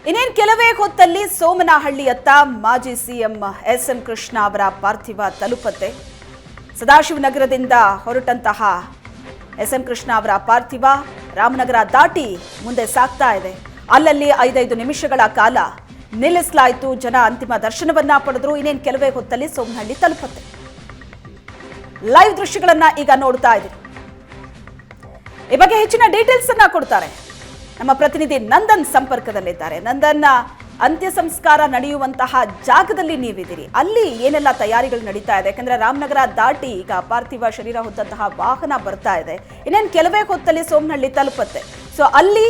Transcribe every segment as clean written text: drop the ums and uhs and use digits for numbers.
ಇನ್ನೇನು ಕೆಲವೇ ಹೊತ್ತಲ್ಲಿ ಸೋಮನಹಳ್ಳಿಯತ್ತ ಮಾಜಿ ಸಿಎಂ ಎಸ್.ಎಂ. ಕೃಷ್ಣ ಅವರ ಪಾರ್ಥಿವ ತಲುಪತ್ತೆ. ಸದಾಶಿವನಗರದಿಂದ ಹೊರಟಂತಹ ಎಸ್.ಎಂ. ಕೃಷ್ಣ ಅವರ ಪಾರ್ಥಿವ ರಾಮನಗರ ದಾಟಿ ಮುಂದೆ ಸಾಗ್ತಾ ಇದೆ. ಅಲ್ಲಲ್ಲಿ 5 ನಿಮಿಷಗಳ ಕಾಲ ನಿಲ್ಲಿಸಲಾಯಿತು. ಜನ ಅಂತಿಮ ದರ್ಶನವನ್ನ ಪಡೆದ್ರು. ಇನ್ನೇನು ಕೆಲವೇ ಹೊತ್ತಲ್ಲಿ ಸೋಮನಹಳ್ಳಿ ತಲುಪತ್ತೆ. ಲೈವ್ ದೃಶ್ಯಗಳನ್ನ ಈಗ ನೋಡ್ತಾ ಇದ್ದೀರಿ. ಈ ಬಗ್ಗೆ ಹೆಚ್ಚಿನ ಡೀಟೇಲ್ಸ್ ಅನ್ನ ಕೊಡ್ತಾರೆ ನಮ್ಮ ಪ್ರತಿನಿಧಿ ನಂದನ್ ಸಂಪರ್ಕದಲ್ಲಿದ್ದಾರೆ. ನಂದನ್, ಅಂತ್ಯ ಸಂಸ್ಕಾರ ನಡೆಯುವಂತಹ ಜಾಗದಲ್ಲಿ ನೀವಿದ್ದೀರಿ, ಅಲ್ಲಿ ಏನೆಲ್ಲ ತಯಾರಿಗಳು ನಡೀತಾ ಇದೆ? ಯಾಕಂದ್ರೆ ರಾಮನಗರ ದಾಟಿ ಈಗ ಪಾರ್ಥಿವ ಶರೀರ ಹೊತ್ತಂತಹ ವಾಹನ ಬರ್ತಾ ಇದೆ. ಇನ್ನೇನು ಕೆಲವೇ ಹೊತ್ತಲ್ಲಿ ಸೋಮನಹಳ್ಳಿ ತಲುಪತ್ತೆ. ಸೊ ಅಲ್ಲಿ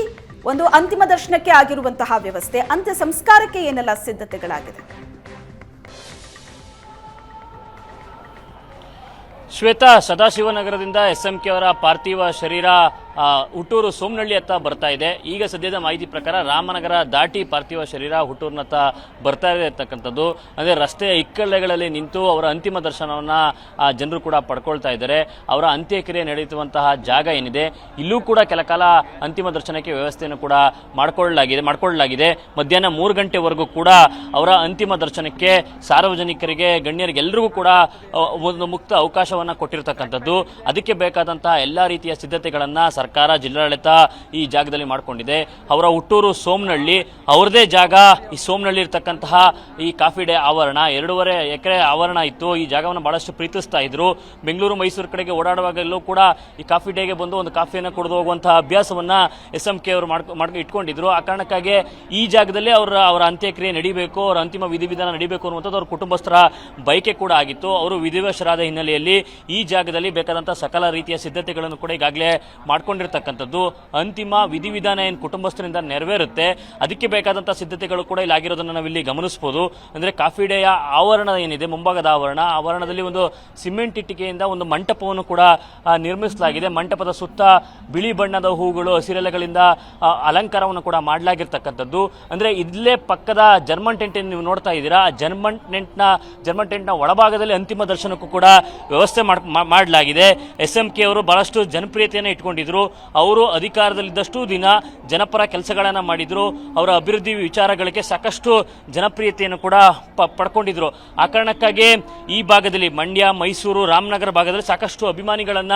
ಒಂದು ಅಂತಿಮ ದರ್ಶನಕ್ಕೆ ಆಗಿರುವಂತಹ ವ್ಯವಸ್ಥೆ, ಅಂತ್ಯ ಸಂಸ್ಕಾರಕ್ಕೆ ಏನೆಲ್ಲ ಸಿದ್ಧತೆಗಳಾಗಿದೆ? ಶ್ವೇತಾ, ಸದಾಶಿವನಗರದಿಂದ ಎಸ್.ಎಂ.ಕೆ ಅವರ ಪಾರ್ಥಿವ ಶರೀರ ಹುಟ್ಟೂರು ಸೋಮನಹಳ್ಳಿಯತ್ತ ಬರ್ತಾ ಇದೆ. ಈಗ ಸದ್ಯದ ಮಾಹಿತಿ ಪ್ರಕಾರ ರಾಮನಗರ ದಾಟಿ ಪಾರ್ಥಿವ ಶರೀರ ಹುಟ್ಟೂರಿನತ್ತ ಬರ್ತಾ ಇರತಕ್ಕಂಥದ್ದು. ಅಂದರೆ ರಸ್ತೆಯ ಇಕ್ಕಳೆಗಳಲ್ಲಿ ನಿಂತು ಅವರ ಅಂತಿಮ ದರ್ಶನವನ್ನು ಜನರು ಕೂಡ ಪಡ್ಕೊಳ್ತಾ ಇದ್ದಾರೆ. ಅವರ ಅಂತ್ಯಕ್ರಿಯೆ ನಡೆಯುವಂತಹ ಜಾಗ ಏನಿದೆ, ಇಲ್ಲೂ ಕೂಡ ಕೆಲ ಕಾಲ ಅಂತಿಮ ದರ್ಶನಕ್ಕೆ ವ್ಯವಸ್ಥೆಯನ್ನು ಕೂಡ ಮಾಡಿಕೊಳ್ಳಲಾಗಿದೆ. ಮಧ್ಯಾಹ್ನ 3 ಗಂಟೆವರೆಗೂ ಕೂಡ ಅವರ ಅಂತಿಮ ದರ್ಶನಕ್ಕೆ ಸಾರ್ವಜನಿಕರಿಗೆ, ಗಣ್ಯರಿಗೆ ಎಲ್ಲರಿಗೂ ಕೂಡ ಒಂದು ಮುಕ್ತ ಅವಕಾಶವನ್ನು ಕೊಟ್ಟಿರತಕ್ಕಂಥದ್ದು. ಅದಕ್ಕೆ ಬೇಕಾದಂತಹ ಎಲ್ಲ ರೀತಿಯ ಸಿದ್ಧತೆಗಳನ್ನು ಸರ್ಕಾರ, ಜಿಲ್ಲಾಡಳಿತ ಈ ಜಾಗದಲ್ಲಿ ಮಾಡಿಕೊಂಡಿದೆ. ಅವರ ಹುಟ್ಟೂರು ಸೋಮನಹಳ್ಳಿ, ಅವ್ರದೇ ಜಾಗ. ಈ ಸೋಮನಹಳ್ಳಿ ಇರ್ತಕ್ಕಂತಹ ಈ ಕಾಫಿ ಡೇ ಆವರಣ 2.5 ಎಕರೆ ಆವರಣ ಇತ್ತು. ಈ ಜಾಗವನ್ನು ಬಹಳಷ್ಟು ಪ್ರೀತಿಸ್ತಾ ಇದ್ರು. ಬೆಂಗಳೂರು, ಮೈಸೂರು ಕಡೆಗೆ ಓಡಾಡುವಾಗಲೂ ಕೂಡ ಈ ಕಾಫಿ ಡೇಗೆ ಬಂದು ಒಂದು ಕಾಫಿಯನ್ನು ಕುಡಿದು ಹೋಗುವಂತಹ ಅಭ್ಯಾಸವನ್ನ ಎಸ್.ಎಂ.ಕೆ ಅವರು ಇಟ್ಕೊಂಡಿದ್ರು. ಆ ಕಾರಣಕ್ಕಾಗಿ ಈ ಜಾಗದಲ್ಲಿ ಅವರ ಅಂತ್ಯಕ್ರಿಯೆ ನಡೀಬೇಕು, ಅವರ ಅಂತಿಮ ವಿಧಿವಿಧಾನ ನಡೀಬೇಕು ಅನ್ನುವಂಥದ್ದು ಅವ್ರ ಕುಟುಂಬಸ್ಥರ ಬಯಕೆ ಕೂಡ ಆಗಿತ್ತು. ಅವರು ವಿಧಿವಶರಾದ ಹಿನ್ನೆಲೆಯಲ್ಲಿ ಈ ಜಾಗದಲ್ಲಿ ಬೇಕಾದಂತಹ ಸಕಲ ರೀತಿಯ ಸಿದ್ಧತೆಗಳನ್ನು ಕೂಡ ಈಗಾಗಲೇ ಮಾಡ್ಕೊಂಡಿರ್ತಕ್ಕಂಥದ್ದು. ಅಂತಿಮ ವಿಧಿವಿಧಾನ ಏನು ಕುಟುಂಬಸ್ಥರಿಂದ ನೆರವೇರುತ್ತೆ, ಅದಕ್ಕೆ ಬೇಕಾದಂತಹ ಸಿದ್ಧತೆಗಳು ಕೂಡ ಇಲ್ಲಿ ಆಗಿರೋದನ್ನು ನಾವಿಲ್ಲಿ ಗಮನಿಸಬಹುದು. ಅಂದ್ರೆ ಕಾಫಿ ಡೇಯ ಆವರಣ ಏನಿದೆ, ಮುಂಭಾಗದ ಆವರಣದಲ್ಲಿ ಒಂದು ಸಿಮೆಂಟ್ ಇಟ್ಟಿಗೆಯಿಂದ ಒಂದು ಮಂಟಪವನ್ನು ಕೂಡ ನಿರ್ಮಿಸಲಾಗಿದೆ. ಮಂಟಪದ ಸುತ್ತ ಬಿಳಿ ಬಣ್ಣದ ಹೂಗಳು, ಹಸಿರೆಲೆಗಳಿಂದ ಅಲಂಕಾರವನ್ನು ಕೂಡ ಮಾಡಲಾಗಿರ್ತಕ್ಕಂಥದ್ದು. ಅಂದ್ರೆ ಇಲ್ಲೇ ಪಕ್ಕದ ಜರ್ಮನ್ ಟೆಂಟ್ ನೀವು ನೋಡ್ತಾ ಇದ್ದೀರಾ, ಜರ್ಮನ್ ಟೆಂಟ್ನ ಒಳಭಾಗದಲ್ಲಿ ಅಂತಿಮ ದರ್ಶನಕ್ಕೂ ಕೂಡ ವ್ಯವಸ್ಥೆ ಮಾಡಲಾಗಿದೆ. ಎಸ್.ಎಂ.ಕೆ ಅವರು ಬಹಳಷ್ಟು ಜನಪ್ರಿಯತೆಯನ್ನು ಇಟ್ಕೊಂಡಿದ್ರು. ಅವರು ಅಧಿಕಾರದಲ್ಲಿದ್ದಷ್ಟು ದಿನ ಜನಪರ ಕೆಲಸಗಳನ್ನು ಮಾಡಿದ್ರು. ಅವರ ಅಭಿವೃದ್ಧಿ ವಿಚಾರಗಳಿಗೆ ಸಾಕಷ್ಟು ಜನಪ್ರಿಯತೆಯನ್ನು ಕೂಡ ಪಡ್ಕೊಂಡಿದ್ರು. ಆ ಕಾರಣಕ್ಕಾಗಿ ಈ ಭಾಗದಲ್ಲಿ ಮಂಡ್ಯ, ಮೈಸೂರು, ರಾಮನಗರ ಭಾಗದಲ್ಲಿ ಸಾಕಷ್ಟು ಅಭಿಮಾನಿಗಳನ್ನ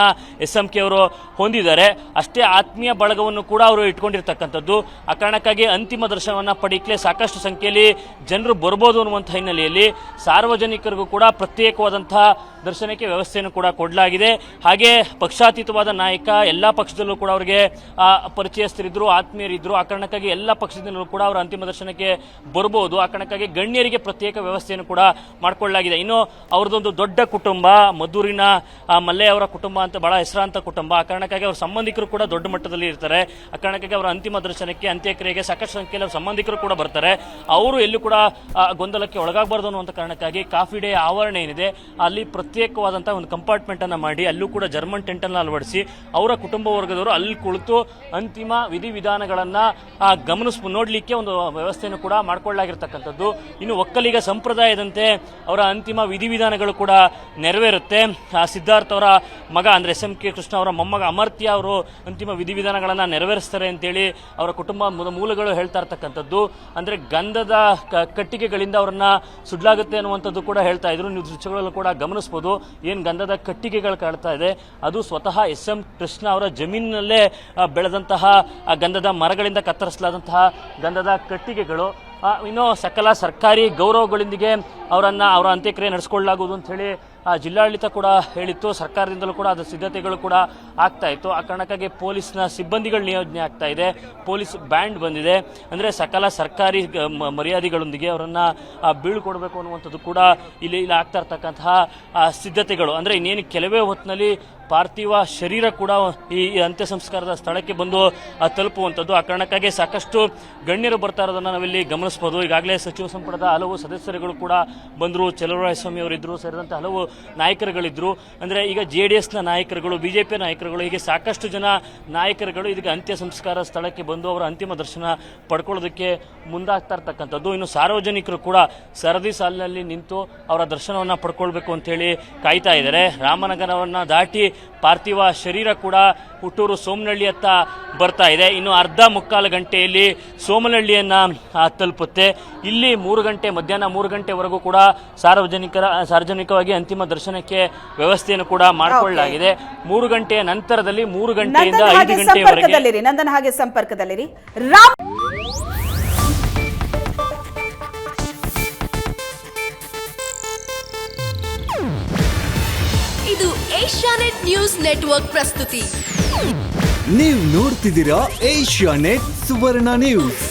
ಎಸ್.ಎಂ.ಕೆ ಅವರು ಹೊಂದಿದ್ದಾರೆ. ಅಷ್ಟೇ ಆತ್ಮೀಯ ಬಳಗವನ್ನು ಕೂಡ ಅವರು ಇಟ್ಕೊಂಡಿರ್ತಕ್ಕಂಥದ್ದು. ಆ ಕಾರಣಕ್ಕಾಗಿ ಅಂತಿಮ ದರ್ಶನವನ್ನು ಪಡೆಯಲಿಕ್ಕೆ ಸಾಕಷ್ಟು ಸಂಖ್ಯೆಯಲ್ಲಿ ಜನರು ಬರ್ಬೋದು ಅನ್ನುವಂಥ ಹಿನ್ನೆಲೆಯಲ್ಲಿ ಸಾರ್ವಜನಿಕರಿಗೂ ಕೂಡ ಪ್ರತ್ಯೇಕವಾದಂತಹ ದರ್ಶನಕ್ಕೆ ವ್ಯವಸ್ಥೆಯನ್ನು ಕೂಡ ಕೊಡಲಾಗಿದೆ. ಹಾಗೆ ಪಕ್ಷಾತೀತವಾದ ನಾಯಕ, ಎಲ್ಲ ಪಕ್ಷದಲ್ಲೂ ಕೂಡ ಅವರಿಗೆ ಪರಿಚಯಸ್ಥರಿದ್ರು, ಆತ್ಮೀಯರಿದ್ರು. ಆ ಕಾರಣಕ್ಕಾಗಿ ಎಲ್ಲ ಪಕ್ಷದಿಂದಲೂ ಕೂಡ ಅವರ ಅಂತಿಮ ದರ್ಶನಕ್ಕೆ ಬರ್ಬೋದು. ಆ ಕಾರಣಕ್ಕಾಗಿ ಗಣ್ಯರಿಗೆ ಪ್ರತ್ಯೇಕ ವ್ಯವಸ್ಥೆಯನ್ನು ಕೂಡ ಮಾಡಿಕೊಳ್ಳಲಾಗಿದೆ. ಇನ್ನು ಅವ್ರದ್ದೊಂದು ದೊಡ್ಡ ಕುಟುಂಬ, ಮದ್ದೂರಿನ ಮಲ್ಲೆ ಅವರ ಕುಟುಂಬ ಅಂತ ಬಹಳ ಹೆಸರಾಂತ ಕುಟುಂಬ. ಆ ಕಾರಣಕ್ಕಾಗಿ ಅವ್ರ ಸಂಬಂಧಿಕರು ಕೂಡ ದೊಡ್ಡ ಮಟ್ಟದಲ್ಲಿ ಇರ್ತಾರೆ. ಆ ಕಾರಣಕ್ಕಾಗಿ ಅವರ ಅಂತಿಮ ದರ್ಶನಕ್ಕೆ, ಅಂತ್ಯಕ್ರಿಯೆಗೆ ಸಾಕಷ್ಟು ಸಂಖ್ಯೆಯಲ್ಲಿ ಅವ್ರ ಸಂಬಂಧಿಕರು ಕೂಡ ಬರ್ತಾರೆ. ಅವರು ಎಲ್ಲೂ ಕೂಡ ಗೊಂದಲಕ್ಕೆ ಒಳಗಾಗಬಾರ್ದು ಅನ್ನುವಂಥ ಕಾರಣಕ್ಕಾಗಿ ಕಾಫಿ ಡೇ ಆವರಣ ಏನಿದೆ, ಅಲ್ಲಿ ಪ್ರತ್ಯೇಕವಾದಂತಹ ಒಂದು ಕಂಪಾರ್ಟ್ಮೆಂಟ್ ಅನ್ನ ಮಾಡಿ ಅಲ್ಲೂ ಕೂಡ ಜರ್ಮನ್ ಟೆಂಟ್ ಅನ್ನು ಅಳವಡಿಸಿ ಅವರ ಕುಟುಂಬ ವರ್ಗದವರು ಅಲ್ಲಿ ಕುಳಿತು ಅಂತಿಮ ವಿಧಿವಿಧಾನಗಳನ್ನ ನೋಡ್ಲಿಕ್ಕೆ ಒಂದು ವ್ಯವಸ್ಥೆಯನ್ನು ಕೂಡ ಮಾಡಿಕೊಳ್ಳಲಾಗಿರ್ತಕ್ಕಂಥದ್ದು. ಇನ್ನು ಒಕ್ಕಲಿಗ ಸಂಪ್ರದಾಯದಂತೆ ಅವರ ಅಂತಿಮ ವಿಧಿವಿಧಾನಗಳು ಕೂಡ ನೆರವೇರುತ್ತೆ. ಸಿದ್ಧಾರ್ಥ ಅವರ ಮಗ ಅಂದ್ರೆ ಎಸ್.ಎಂ.ಕೆ ಕೃಷ್ಣ ಅವರ ಮೊಮ್ಮಗ ಅಮರ್ತ್ಯ ಅವರು ಅಂತಿಮ ವಿಧಿವಿಧಾನಗಳನ್ನ ನೆರವೇರಿಸ್ತಾರೆ ಅಂತೇಳಿ ಅವರ ಕುಟುಂಬ ಮೂಲಗಳು ಹೇಳ್ತಾ ಇರ್ತಕ್ಕಂಥದ್ದು. ಅಂದ್ರೆ ಗಂಧದ ಕಟ್ಟಿಗೆಗಳಿಂದ ಅವರನ್ನ ಸುಡ್ಲಾಗುತ್ತೆ ಅನ್ನುವಂಥದ್ದು ಕೂಡ ಹೇಳ್ತಾ ಇದ್ರು. ನೀವು ದೃಶ್ಯಗಳಲ್ಲೂ ಕೂಡ ಗಮನಿಸಬಹುದು. ಏನು ಗಂಧದ ಕಟ್ಟಿಗೆಗಳು ಕಾಣ್ತಾ ಇದೆ, ಅದು ಸ್ವತಃ ಎಸ್.ಎಂ. ಕೃಷ್ಣ ಅವರ ಜಮೀನಿನಲ್ಲೇ ಬೆಳೆದಂತಹ ಗಂಧದ ಮರಗಳಿಂದ ಕತ್ತರಿಸಲಾದಂತಹ ಗಂಧದ ಕಟ್ಟಿಗೆಗಳು. ಇನ್ನು ಸಕಲ ಸರ್ಕಾರಿ ಗೌರವಗಳೊಂದಿಗೆ ಅವರ ಅಂತ್ಯಕ್ರಿಯೆ ನಡೆಸಿಕೊಳ್ಳಲಾಗುವುದು ಅಂತ ಹೇಳಿ ಜಿಲ್ಲಾಡಳಿತ ಕೂಡ ಹೇಳಿತ್ತು. ಸರ್ಕಾರದಿಂದಲೂ ಕೂಡ ಅದರ ಸಿದ್ಧತೆಗಳು ಕೂಡ ಆಗ್ತಾ ಇತ್ತು. ಆ ಕಾರಣಕ್ಕಾಗಿ ಪೊಲೀಸ್ನ ಸಿಬ್ಬಂದಿಗಳ ನಿಯೋಜನೆ ಆಗ್ತಾ ಇದೆ. ಪೊಲೀಸ್ ಬ್ಯಾಂಡ್ ಬಂದಿದೆ. ಅಂದರೆ ಸಕಲ ಸರ್ಕಾರಿ ಮರ್ಯಾದೆಗಳೊಂದಿಗೆ ಅವರನ್ನು ಬೀಳ್ಕೊಡ್ಬೇಕು ಅನ್ನುವಂಥದ್ದು ಕೂಡ ಇಲ್ಲಿ ಆಗ್ತಾ ಇರ್ತಕ್ಕಂತಹ ಸಿದ್ಧತೆಗಳು. ಅಂದರೆ ಇನ್ನೇನು ಕೆಲವೇ ಹೊತ್ತಿನಲ್ಲಿ ಪಾರ್ಥಿವ ಶರೀರ ಕೂಡ ಈ ಅಂತ್ಯ ಸಂಸ್ಕಾರದ ಸ್ಥಳಕ್ಕೆ ಬಂದು ತಲುಪುವಂಥದ್ದು. ಆ ಕಾರಣಕ್ಕಾಗಿ ಸಾಕಷ್ಟು ಗಣ್ಯರು ಬರ್ತಾ ಇರೋದನ್ನು ನಾವಿಲ್ಲಿ ಗಮನಿಸಬಹುದು. ಈಗಾಗಲೇ ಸಚಿವ ಸಂಪುಟದ ಹಲವು ಸದಸ್ಯರುಗಳು ಕೂಡ ಬಂದರು. ಚಲುವರಾಯಸ್ವಾಮಿ ಅವರಿದ್ದರು, ಸೇರಿದಂತೆ ಹಲವು ನಾಯಕರುಗಳಿದ್ರು. ಅಂದರೆ ಈಗ JDSನ ನಾಯಕರುಗಳು, BJP ನಾಯಕರುಗಳು, ಹೀಗೆ ಸಾಕಷ್ಟು ಜನ ನಾಯಕರುಗಳು ಇದಕ್ಕೆ ಅಂತ್ಯ ಸಂಸ್ಕಾರ ಸ್ಥಳಕ್ಕೆ ಬಂದು ಅವರ ಅಂತಿಮ ದರ್ಶನ ಪಡ್ಕೊಳ್ಳೋದಕ್ಕೆ ಮುಂದಾಗ್ತಾ ಇರ್ತಕ್ಕಂಥದ್ದು. ಇನ್ನು ಸಾರ್ವಜನಿಕರು ಕೂಡ ಸರದಿ ಸಾಲಿನಲ್ಲಿ ನಿಂತು ಅವರ ದರ್ಶನವನ್ನು ಪಡ್ಕೊಳ್ಬೇಕು ಅಂತೇಳಿ ಕಾಯ್ತಾ ಇದ್ದಾರೆ. ರಾಮನಗರವನ್ನು ದಾಟಿ ಪಾರ್ಥಿವ ಶರೀರ ಕೂಡ ಹುಟ್ಟೂರು ಸೋಮನಹಳ್ಳಿಯತ್ತ ಬರ್ತಾ ಇದೆ. ಇನ್ನು ಅರ್ಧ ಮುಕ್ಕಾಲು ಗಂಟೆಯಲ್ಲಿ ಸೋಮನಹಳ್ಳಿಯನ್ನು ತಲುಪುತ್ತೆ. ಇಲ್ಲಿ ಮಧ್ಯಾಹ್ನ 3 ಗಂಟೆವರೆಗೂ ಕೂಡ ಸಾರ್ವಜನಿಕವಾಗಿ ಅಂತಿಮ ದರ್ಶನಕ್ಕೆ ವ್ಯವಸ್ಥೆಯನ್ನು ಕೂಡ ಮಾಡಿಕೊಳ್ಳಲಾಗಿದೆ. 3 ಗಂಟೆಯ ನಂತರದಲ್ಲಿ 3 ಗಂಟೆಯಿಂದ 5 ಗಂಟೆವರೆಗೆ ನಂದನ್ ಹಾಗೆ ಸಂಪರ್ಕದಲ್ಲಿರಿ. ಇದು ಏಷ್ಯಾನೆಟ್ ನ್ಯೂಸ್ ನೆಟ್ವರ್ಕ್ ಪ್ರಸ್ತುತಿ. ನೀವು ನೋಡ್ತಿದ್ದೀರಾ ಏಷ್ಯಾನೆಟ್ ಸುವರ್ಣ ನ್ಯೂಸ್.